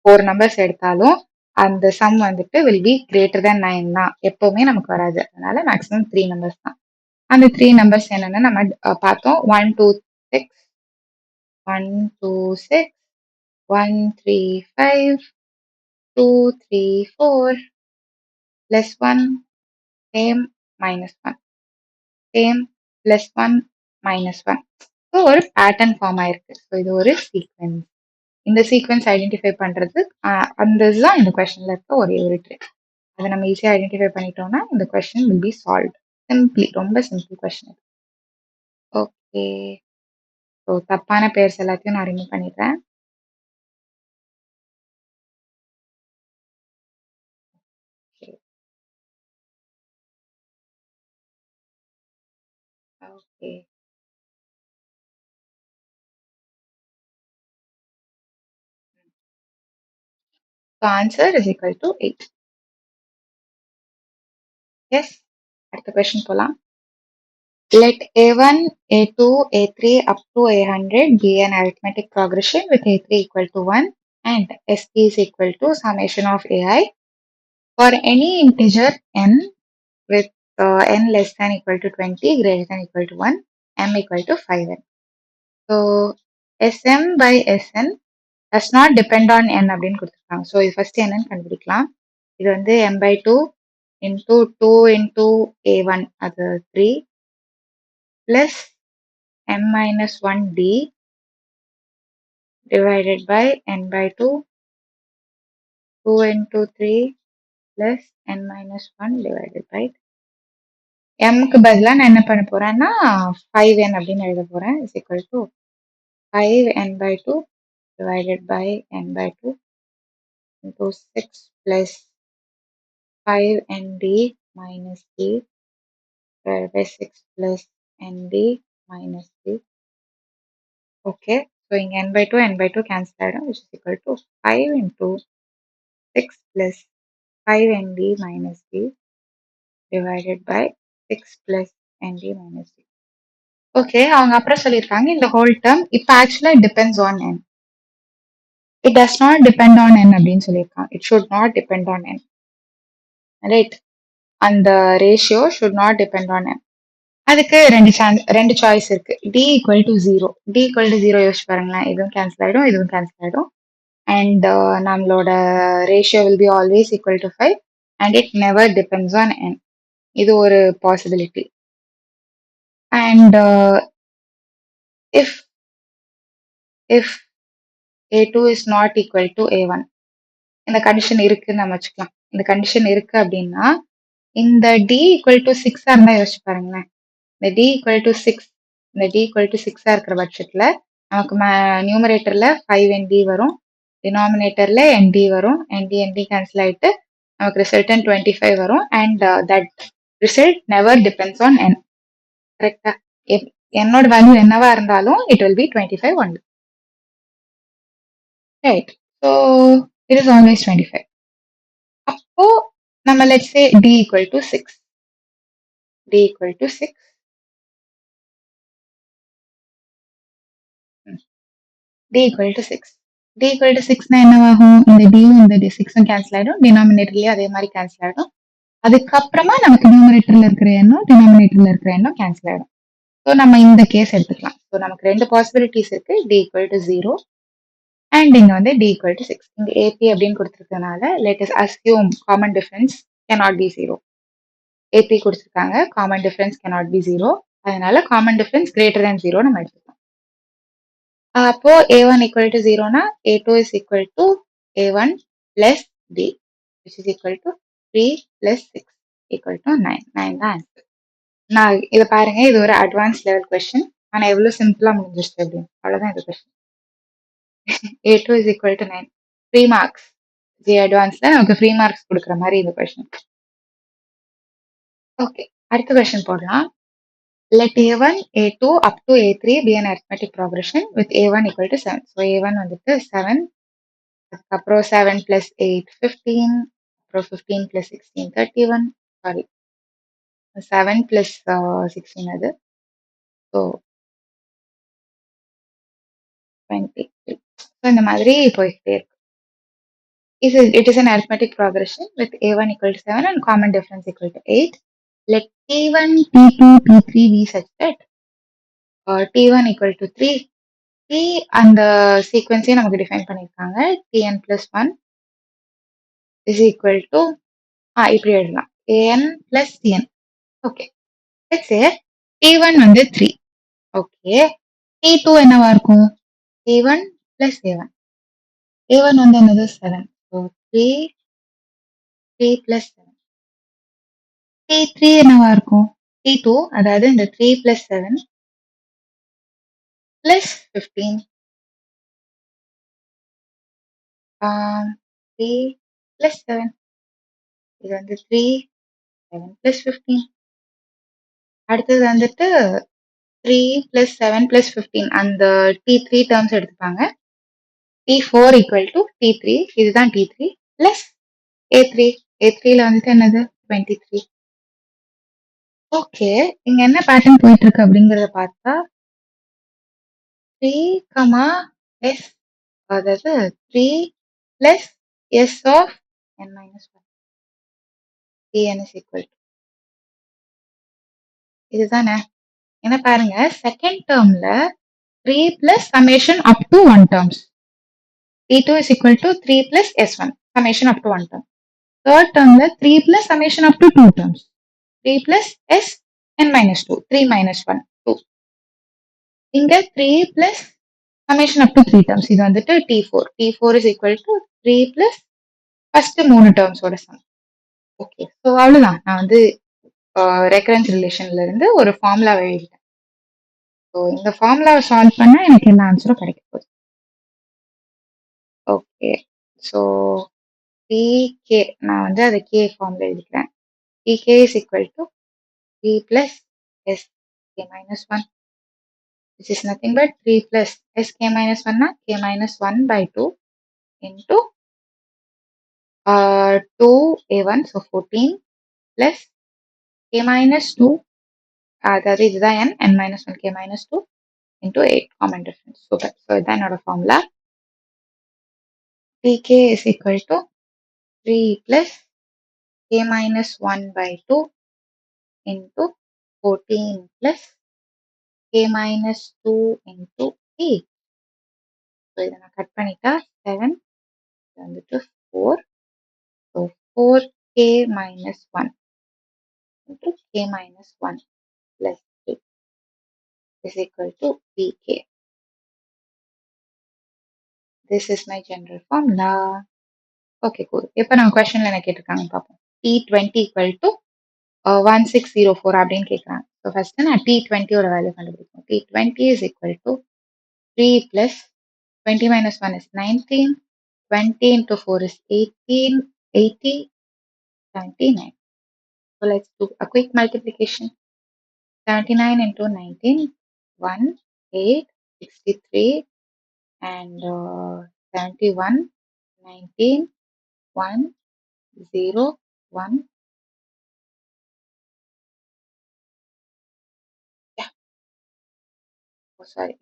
4 நம்பர்ஸ் எடுத்தாலும் அந்த சம் வந்துட்டு வில் பி கிரேட்டர் தென் 9 தான். எப்பவுமே நமக்கு வராது. அதனால மேக்ஸிமம் 3 நம்பர்ஸ் தான். அந்த 3 நம்பர்ஸ் என்னன்னு நம்ம பார்த்தோம். 1 2 6 1 2 6 1, 3, 5, 2, 3, 4, plus 1, same, minus 1, same, plus 1, minus 1. So ஒரு பேட்டர்ன் ஃபார்ம் ஆயிருக்கு. ஸோ இது ஒரு சீக்வென்ஸ். இந்த சீக்வென்ஸ் ஐடென்டிஃபை பண்றது அந்த இதுதான் இந்த கொஸ்டின்ல இருக்க ஒரே ஒரு ட்ரிக். அதை நம்ம ஈஸியா ஐடென்டிஃபை பண்ணிட்டோம்னா இந்த question will be solve. Simply, ரொம்ப சிம்பிள் கொஸ்டின். ஓகே, ஸோ தப்பான பேர்ஸ் எல்லாத்தையும் நான் ரிமூவ் பண்ணிடுறேன். Okay, so answer is equal to 8. Yes, அடுத்த கொஸ்டின் போலாம். Let A1, A2, A3 up to A100 be an arithmetic progression with A3 equal to 1 and SP is equal to summation of AI for any integer n with n less than equal to 20, greater than equal to 1, m equal to 5n. So Sm by Sn does not depend on n அப்படின்னு கொடுத்துருக்காங்க. So இது first என்னன்னு கண்டுபிடிக்கலாம். இது வந்து m by 2 into 2 into A1 அது 3 plus m minus 1d divided by n by 2, 2 into 3 plus n minus 1 divided by mக்கு பதிலா நான் என்ன பண்ண போறேன்னா 5n அப்படின்னு எழுத போறேன் is equal to 5n by 2 divided by n by 2 into 6 plus 5nd minus d divided by 6 plus nd minus d. Okay, so இங்க n by 2 cancel ஆயிடும் which is equal to 5 into 6 plus 5nd minus d divided by 6 plus nd minus d. ஓகே, அவங்க அப்புறம் சொல்லியிருக்காங்க இந்த whole term இப்போ ஆக்சுவலா depends on n. It does not depend on n அப்படின்னு சொல்லியிருக்காங்க. It should not depend on n, right? அந்த ratio should not depend on n. அதுக்கு ரெண்டு சாய்ஸ் இருக்கு. d equal to 0. d equal to 0 யோசிச்சு பாருங்களேன். இதுவும் கேன்சல் ஆயிடும், இதுவும் கேன்சல் ஆயிடும். அண்ட் நம்மளோட ratio will be always equal to 5 and it never depends on n. இது ஒரு possibility. And if if a2 is not equal to a1, இந்த கண்டிஷன் இருக்குன்னு நம்ம வச்சுக்கலாம். இந்த கண்டிஷன் இருக்கு அப்படின்னா இந்த d ஈக்குவல் டு 6 இருந்தா யோசிச்சு பாருங்களேன். இந்த d ஈக்குவல் டு 6, இந்த d ஈக்குவல் டு 6 இருக்கிற பட்சத்துல நமக்கு நியூமரேட்டர்ல 5nd வரும், டினாமினேட்டர்ல nd வரும், nd கேன்சல் ஆயிட்டு நமக்கு ரிசல்டன் 25 வரும். And that result never depends on n. கரெக்டா? என்னோட வேல்யூ என்னவா இருந்தாலும் it will be 25 only. Right, so it is always 25. அப்போ நம்ம let's say d equal to 6, d equal to 6, d equal to 6, d equal to 6னா என்னவாகும்? இந்த d-யும் இந்த 6ம் கேன்சல் ஆயிடும், டினாமினேட்டர்லயும் அதே மாதிரி கேன்சல் ஆயிடும். அதுக்கப்புறமா நமக்கு நியூமரேட்டர்ல இருக்கிற எண்ணம் டினாமினேட்டர்ல இருக்கிற எண்ணம் கேன்சல் ஆயிடும். ஸோ நம்ம இந்த கேஸ் எடுத்துக்கலாம். ஸோ நமக்கு ரெண்டு பாசிபிலிட்டிஸ் இருக்கு, d ஈக்குவல் டு 0 அண்ட் இங்க வந்து d ஈக்குவல் டு 6. இங்க AP அப்படின்னு கொடுத்துருக்கனால let us assume common difference cannot be 0. AP கொடுத்துருக்காங்க, common difference cannot be 0. அதனால common difference greater than 0 நம்ம எடுத்துக்கலாம். அப்போ A1 equal to 0னா A2 is equal to A1 plus D which is equal to 3 plus 6 equal to 9. 9 தான் answer. நான் இதை பாருங்க, இது ஒரு அட்வான்ஸ் லெவல் கொஸ்டின். ஆனா எவ்வளவு சிம்பிளா முடிஞ்சிருச்சு அப்படின்னு. அவ்வளவுதான் இந்த question. A2 is equal to 9. Free marks. JEE அட்வான்ஸ்ல நமக்கு ஃப்ரீ மார்க்ஸ் கொடுக்குற மாதிரி இந்த கொஸ்டின். ஓகே, அடுத்த கொஸ்டின் போடலாம். Let A1, A2 up to A3 be an arithmetic progression with A1 equal to 7. So A1 வந்துட்டு 7, அதுக்கப்புறம் 7 plus 8 15, அப்புறம் 15 plus 16 31, சாரி 7 plus 16 அது, ஸோ 23. ஸோ இந்த மாதிரி போயிட்டே இருக்கு. It is an arithmetic progression with A1 equal to 7 and common difference equal to 8. Let T1, T2, T3 be such that T1 equal to 3, t அந்த சீக்வென்ஸையும் நமக்கு define பண்ணியிருக்காங்க. tn plus 1 is equal to இப்படி எழுதலாம். an plus tn. Okay. Let's say t1 வந்து 3. Okay. t2 என்னவா இருக்கும்? t1 plus a1. a1 வந்து என்னது 7. So 3 plus 7. t3 என்னவா இருக்கும்? t2 அதாவது இந்த 3 plus 7 plus 15. 3 plus 7. இது வந்து 3 7 plus 15. அடுத்தது வந்துட்டு 3 plus 7 plus 15 அந்த t3 டேர்ம்ஸ் எடுத்துப்பாங்க. t4 equal to t3 இதுதான் t3 plus a3. a3ல வந்துட்டு என்னது 23. ஓகே, இங்க என்ன பேட்டர்ன் போயிட்டு இருக்கு அப்படிங்கறத பார்த்தா 3, s அதாவது 3 plus s of n minus 1 tn is equal to இதுதானே. என்ன பாருங்க, second டேர்ம்ல 3 plus summation up to 1 terms. t2 is equal to 3 plus s1 summation up to 1 term. Third termல 3 plus summation up to 2 terms. 3 plus s n minus 2 3 minus 1 2. இங்க 3 plus summation up to 3 terms. இது வந்துட்டு t4. t4 is equal to 3 plus first 3 terms ஓட sum. Okay, so அவ்வளவுதான். நான் வந்து recurrence ரிலேஷன்ல இருந்து ஒரு ஃபார்முலாவை எழுதிட்டேன். ஸோ இந்த ஃபார்முலாவை சால்வ் பண்ணா எனக்கு எல்லா ஆன்சரும் கிடைக்க போகுது. ஓகே, ஸோ tk நான் வந்து அதை k ஃபார்ம்ல எழுதிக்கிறேன். tk is equal to 3 plus sk minus 1, which is nothing but 3 plus sk minus 1 na k minus 1 by 2 into 2a1, so 14 plus k minus 2, அதாவது இதுதான் n minus 1 k minus 2 into 8 common difference. Super. So இதுதான் என்னோட formula. tk is equal to 3 plus k minus 1 by 2 into 14 plus k minus 2 into 8. So இதை நான் cut பண்ணிட்டா 7 வந்துட்டு 4. So 4k minus 1 into k minus 1 plus 3 is equal to pk. This is my general formula. Okay, cool. இப்போ நம்ம கொஸ்டின்ல என்ன கேட்டிருக்காங்க பார்ப்போம். t20 equal to 1604 அப்படின்னு கேட்குறாங்க. ஸோ ஃபர்ஸ்ட் நான் t20யோட வேல்யூ கண்டுபிடிப்போம். t20 is equal to 3 plus 20 minus 1 is 19. 20 into 4 is 18. 80. 79. So let's do a quick multiplication. 79 into 19, 1, 8, 63, and 71, 19, 1, 0, 1. Yeah. Oh, sorry.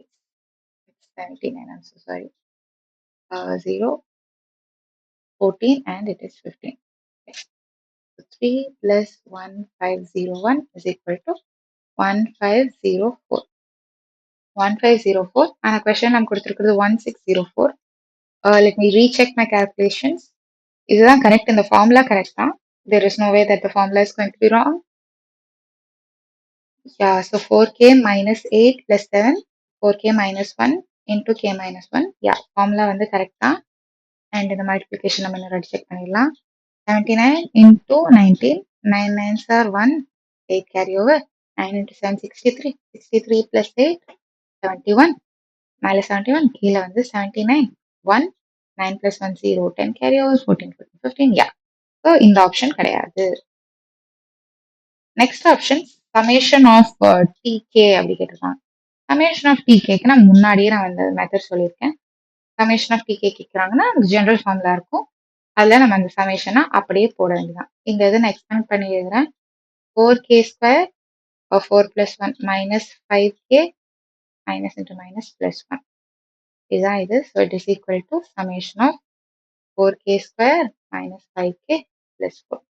It's 79. I'm so sorry. 0, 14, and it is 15. Yes. So 3 plus 1501 is equal to 1504. 1504. And a question I'm கொடுத்திருக்கிறது 1604. Let me recheck my calculations. இதுதான் correct. இந்த formula correct தான். There is no way that the formula is going to be wrong. Yeah, so 4k minus 8 plus 7, 4k minus 1 into k minus 1. Yeah, formula வந்து correct தான். And இந்த multiplication நம்ம இன்னொரு check பண்ணிடலாம். 79 into 19, 9 9s are 1, 8 carry over, 9 into 7 63, 63 plus 8 71, மேல 71, கீழே வந்து 79, 1, 9 plus 1 0, 10 carry over, 14 14 15. Yeah, so இந்த ஆப்ஷன் கிடையாது. Next option summation of T K அப்படி கேட்டிருக்காங்க. சமேஷன் ஆஃப் டிகேக்கு நான் முன்னாடியே நான் அந்த மெத்தட் சொல்லியிருக்கேன். சமேஷன் ஆஃப் டிகே கேட்குறாங்கன்னா ஜென்ரல் ஃபார்முலா இருக்கும். அதில் நம்ம அந்த சமேஷனை அப்படியே போட வேண்டியதான். இந்த இதை நான் எக்ஸ்பேண்ட் பண்ணி எழுதுறேன். 4k square 4 plus 1 minus 5k minus into minus plus 1. இதுதான் இது. So it is equal to summation of 4k square minus 5k plus 4.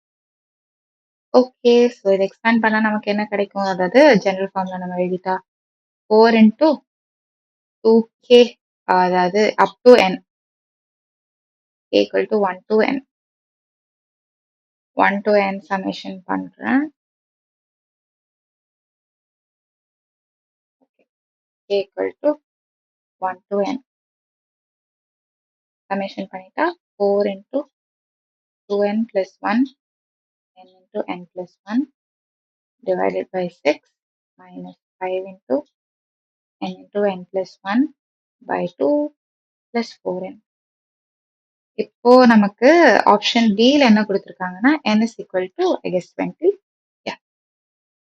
Okay, so இதை எக்ஸ்பேண்ட் பண்ணால் நமக்கு என்ன கிடைக்கும்? அதாவது ஜென்ரல் ஃபார்முலா நம்ம எழுதிட்டா 4 into 2k, அதாவது up to n, k equal to 1 to n, 1 to n summation பண்றேன். k equal to 1 to n summation பண்ணிட்டா 4 into 2n plus 1 n into n plus 1 divided by 6 minus 5 into n into n plus 1 by 2 plus 4n. இப்போ நமக்கு option டில என்ன கொடுத்துருக்காங்கன்னா n is equal to I guess 20, yeah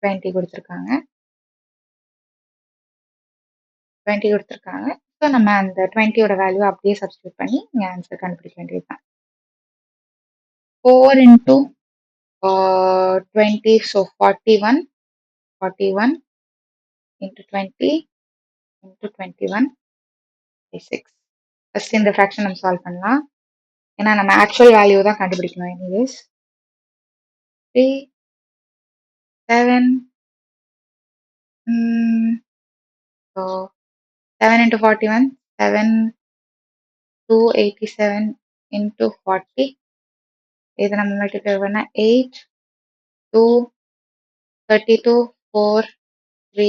20 கொடுத்துருக்காங்க, 20 கொடுத்துருக்காங்க. So நம்ம அந்த 20யோட வேல்யூ அப்படியே சப்ஸ்டியூட் பண்ணி இங்கே ஆன்சர் கண்டுபிடிக்க வேண்டியதுதான். 4 into 20, so 41, 41 into 20 into 21 by 6. First இந்த ஃப்ராக்ஷன் நம்ம சால்வ் பண்ணலாம், ஏன்னா நம்ம ஆக்சுவல் வேல்யூ தான் கண்டுபிடிக்கணும். எனிவேஸ் 3 7, so 7 into 41, 7 287 into 40, இதை நம்ம மல்டிப்ளை பண்ணா 8 2 32 4 3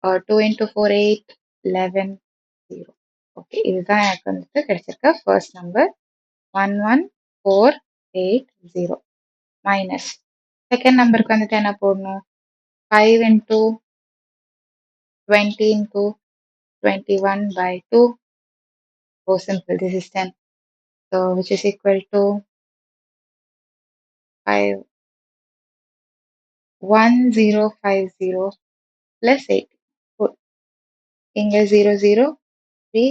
2 into 4 8 11 0. ஓகே, இதுதான் எனக்கு வந்துட்டு கிடைச்சிருக்க ஃபர்ஸ்ட் நம்பர் 11480 மைனஸ் செகண்ட் நம்பருக்கு வந்துட்டு என்ன போடணும், 5 into 20 into 21 by 2, so simple, this is 10, so which is equal to 5 1050 plus 8. Good. இங்க 0 0 3,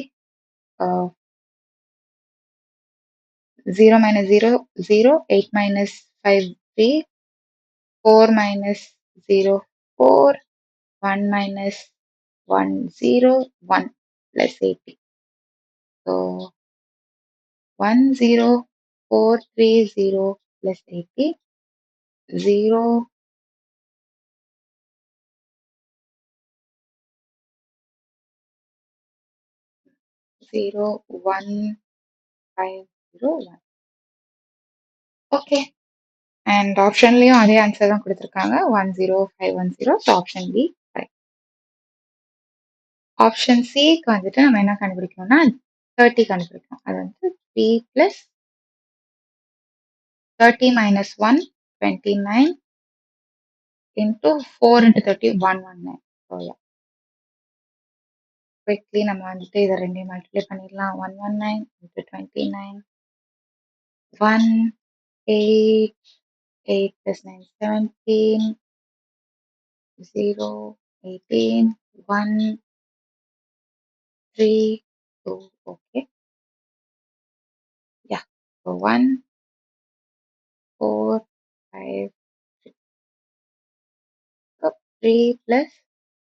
0 minus 0 0, 8 minus 5 3, 4 minus 0 4, 1 minus 1 0 1 plus 80. So 10430 plus 80, 0 0 1 5 0 1. Okay, and ஆப்ஷன்லயும் அதே ஆன்சர் தான் கொடுத்துருக்காங்க 10510. So option B correct. Option சிக்கு வந்துட்டு நம்ம என்ன கண்டுபிடிக்கணும்னா 30 கண்டுபிடிக்கணும். அது வந்து 3 plus 30 minus 1 29 into 4 into 30 119. So quickly நம்ம வந்துட்டு இதை ரெண்டையும் மல்டிப்ளை பண்ணிடலாம். 119 into 29 1 8 8 plus 9 17 0 18 1 3 2. Okay, yeah, so 1 4 5 6. So 3 plus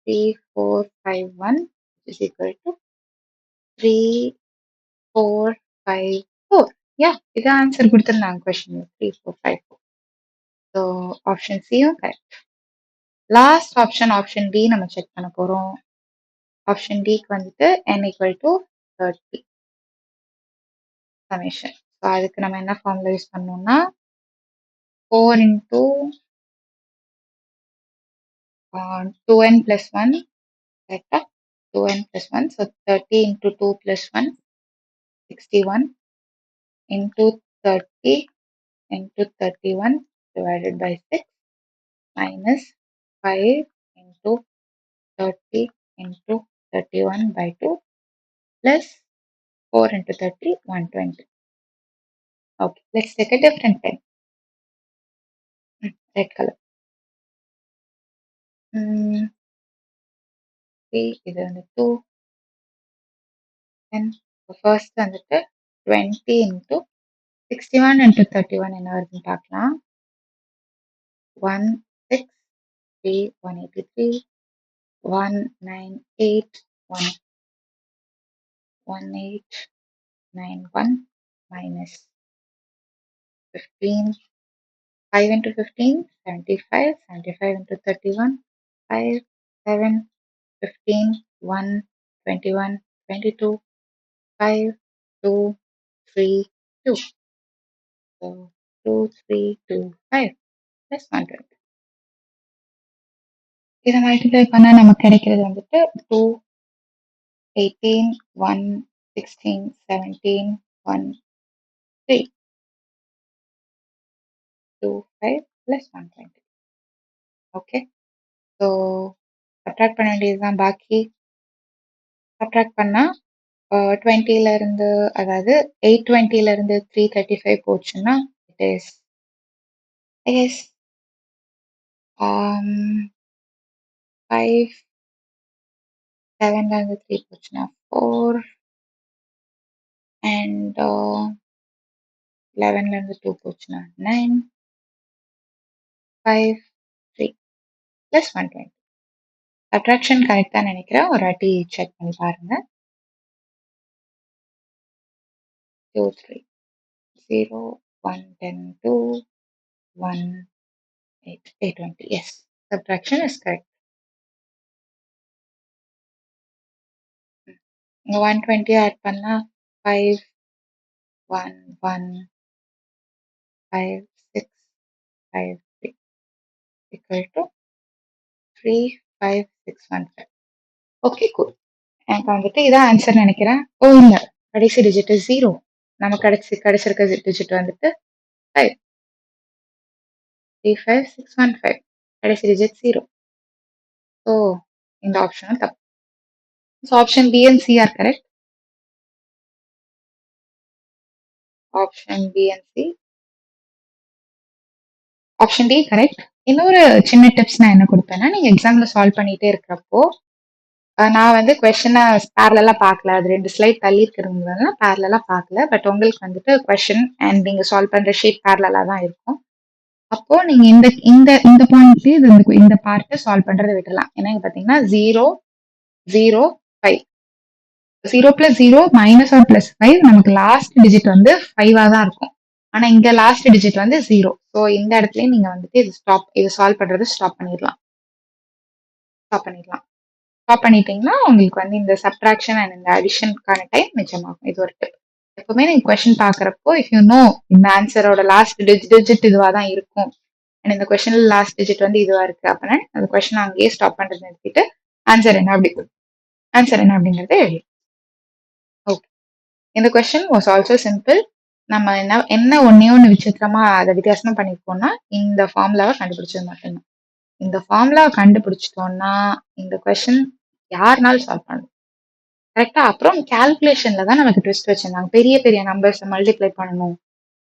3 4 5 1 is equal to 3 4 5 4. Yeah, இது ஆன்சர் கொடுத்துருந்தாங்க கொஸ்டின் 3 4 5 4. ஸோ ஆப்ஷன் சியும் correct. Last option option D நம்ம செக் பண்ண போறோம். ஆப்ஷன் டிக்கு வந்துட்டு n equal to 30 summation. So அதுக்கு நம்ம என்ன ஃபார்முலா யூஸ் பண்ணோம்னா 4 into 2n plus 1, கரெக்டா 2n plus 1, so 30 into 2 plus 1 61 into 30 into 31 divided by 6 minus 5 into 30 into 31 by 2 plus 4 into 30 120. Okay, let's take a different pen. Red color. இது வந்து 2 10. First வந்துட்டு 20 into 61 into 31 என்ன வருதுன்னு பார்க்கலாம். 1 6 3 183 198 1 1891 minus 15 5 into 15 75 75 into 31 5 7 15 1 21, 22, 5, 2, 3, 2. So 2, 3, 2, 5 plus 120. இதை multiply பண்ணா நமக்கு கிடைக்கிறது வந்துட்டு 2, 18, 1, 16, 17, 1, 3, 2, 5 plus 120. ஓகே, ஸோ சப்ட்ராக்ட் பண்ண வேண்டியதுதான் பாக்கி. சப்ட்ராக்ட் பண்ணா 20ல இருந்து, அதாவது 820ல இருந்து 335 போச்சுன்னா இட் இஸ் ஐ கெஸ் 5, 7ல இருந்து 3 போச்சுன்னா 4 அண்ட் 11ல இருந்து 2 போச்சுன்னா 9, 5, 3 plus 120. சப்ட்ராக்ஷன் கரெக்டா நினைக்கிறேன், ஒரு வாட்டி செக் பண்ணி பாருங்க. 2, 3, 0, 1, 10, 2, 1, 8, 820. Yes, subtraction is correct. இங்க 120 ஆட் பண்ணா 5, 1, 1, 5, 6, 5, 3 equal to 3, 5, 6, 1, 5. Okay, cool. எனக்கு வந்துட்டு இதான் ஆன்சர் நினைக்கிறேன். ஓ இல்ல, கடைசி டிஜிட் 0. நம்ம கிடைச்சிருக்க டிஜிட் வந்துட்டு 5. 3, 5, 6, 1, 5. கடைசி டிஜிட் 0. ஸோ இந்த ஆப்ஷனும் தப்பு. So option B and C are correct. Option B and C, option D correct. இன்னொரு சின்ன டிப்ஸ் நான் என்ன கொடுப்பேன்னா, நீங்க எக்ஸாம்ல சால்வ் பண்ணிட்டே இருக்கிறப்போ நான் வந்து கொஸ்டினை பேரலா பார்க்கல, அது 2 ஸ்லைட் தள்ளி இருக்கிறவங்க பேரலா பார்க்கல. பட் உங்களுக்கு வந்துட்டு கொஸ்டின் அண்ட் நீங்க சால்வ் பண்ற ஷீட் பேரலா தான் இருக்கும். அப்போ நீங்க இந்த இந்த இந்த பாயிண்ட்லயே இந்த பார்ட்டை சால்வ் பண்றதை விட்டுலாம். ஏன்னா இங்க பாத்தீங்கன்னா 0, 0, 5. 0 plus 0 minus or plus 5 நமக்கு லாஸ்ட் டிஜிட் வந்து 5 தான் இருக்கும். ஆனா இங்க லாஸ்ட் டிஜிட் வந்து 0. ஸோ இந்த இடத்துல நீங்க வந்துட்டு இது சால்வ் பண்றது ஸ்டாப் பண்ணிடலாம். ஸ்டாப் பண்ணிட்டீங்கன்னா உங்களுக்கு வந்து இந்த சப்ட்ராக்ஷன் அண்ட் இந்த அடிஷனுக்கான டைம் மிச்சமாகும். இது ஒரு டிப். எப்பவுமே நீங்க கொஸ்டின் பாக்குறப்போ இஃப் யூ நோ இந்த ஆன்சரோட லாஸ்ட் டிஜிட் இதுவா தான் இருக்கும் அண்ட் இந்த கொஸ்டின்ல லாஸ்ட் டிஜிட் வந்து இதுவா இருக்கு அப்படின்னா அந்த கொஸ்டின் அங்கேயே ஸ்டாப் பண்றது நிறுத்திட்டு ஆன்சர் என்ன அப்படிங்கறத எழுதி. ஓகே, இந்த கொஸ்டின் வாஸ் ஆல்சோ சிம்பிள். நம்ம என்ன ஒன்னு விசித்திரமா அதை வித்தியாசமா பண்ணிருக்கோம்னா இந்த ஃபார்முலாவை கண்டுபிடிச்சது மட்டும்தான். இந்த ஃபார்முலாவை கண்டுபிடிச்சிட்டோம்னா இந்த கொஸ்டின் யாருனாலும் சால்வ் பண்ணணும் கரெக்டா. அப்புறம் கால்குலேஷன்ல தான் நமக்கு ட்விஸ்ட் வச்சிருந்தாங்க. பெரிய பெரிய நம்பர்ஸ் மல்டிப்ளை பண்ணணும்,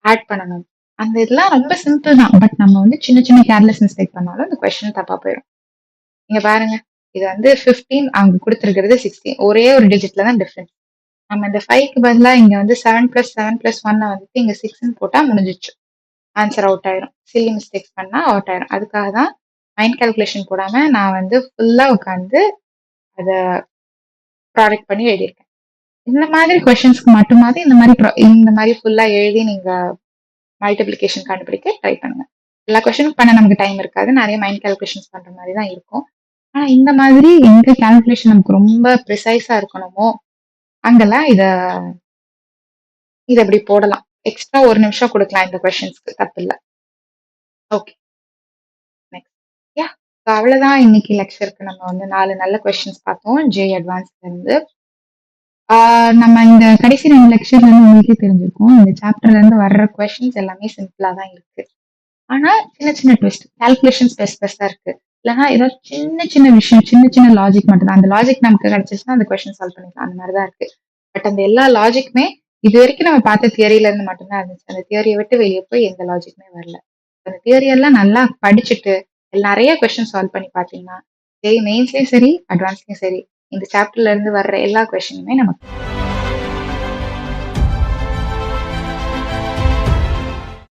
ஆட் பண்ணணும். அந்த இதெல்லாம் ரொம்ப சிம்பிள் தான். பட் நம்ம வந்து சின்ன சின்ன கேர்லெஸ் மிஸ்டேக் பண்ணாலும் இந்த கொஸ்டின் தப்பா போயிடும். இங்க பாருங்க, இது வந்து 15, அவங்க கொடுத்துருக்கிறது 16. ஒரே ஒரு டிஜிட்ல தான் டிஃபரன்ஸ். நம்ம இந்த 5க்கு பதிலா இங்க வந்து 7 plus 7 plus 1 வந்துட்டு இங்க 6 போட்டா முடிஞ்சிச்சு. ஆன்சர் அவுட் ஆயிரும். சில்லி மிஸ்டேக்ஸ் பண்ணா அவுட் ஆயிரும். அதுக்காக தான் மைண்ட் கால்குலேஷன் போடாம நான் வந்து ஃபுல்லா உட்காந்து அதை ப்ராடக்ட் பண்ணி எழுதியிருக்கேன். இந்த மாதிரி கொஸ்டின்ஸ்க்கு மட்டுமாவது இந்த மாதிரி ஃபுல்லா எழுதி நீங்க மல்டிபிளிகேஷன் கண்டுபிடிக்க ட்ரை பண்ணுங்க. எல்லா கொஸ்டினும் பண்ண நமக்கு டைம் இருக்காது, நிறைய மைண்ட் கால்குலேஷன்ஸ் பண்ற மாதிரி தான் இருக்கும். ஆனா இந்த மாதிரி எங்க கால்குலேஷன் நமக்கு ரொம்ப ப்ரிசைஸா இருக்கணுமோ அங்கெல்லாம் இத இப்படி போடலாம். எக்ஸ்ட்ரா 1 நிமிஷம் கொடுக்கலாம் இந்த கொஸ்டின்ஸ்க்கு, தப்பு இல்லை. Okay, next. யா, அவ்வளவுதான் இன்னைக்கு லெக்சருக்கு. நம்ம வந்து 4 நல்ல கொஸ்டின்ஸ் பார்த்தோம் ஜே அட்வான்ஸ்ல இருந்து. நம்ம இந்த கடைசி 2 லெக்சர்ல இருந்து உங்களுக்கே தெரிஞ்சிருக்கும், இந்த சாப்டர்ல இருந்து வர்ற கொஸ்டின்ஸ் எல்லாமே சிம்பிளா தான் இருக்கு. ஆனா சின்ன சின்ன ட்விஸ்ட், கால்குலேஷன்ஸ் பெருசா இருக்கு. இல்லைன்னா ஏதாவது சின்ன சின்ன விஷயம், சின்ன சின்ன லாஜிக் மட்டும் தான். அந்த லாஜிக் நமக்கு கிடைச்சிச்சுன்னா அந்த கொஸ்டின் சால்வ் பண்ணிக்கலாம், அந்த மாதிரிதான் இருக்கு. பட் அந்த எல்லா லாஜிக்குமே இது வரைக்கும் நம்ம பார்த்த தியரியில இருந்து மட்டும்தான் இருந்துச்சு. அந்த தியரியை விட்டு வெளியே போய் எந்த லாஜிக்குமே வரல. அந்த தியரி எல்லாம் நல்லா படிச்சுட்டு நிறைய கொஸ்டின் சால்வ் பண்ணி பார்த்தீங்கன்னா மெயின்ஸ்லயும் சரி அட்வான்ஸ்லயும் சரி இந்த சாப்டர்ல இருந்து வர்ற எல்லா கொஸ்டினுமே நமக்கு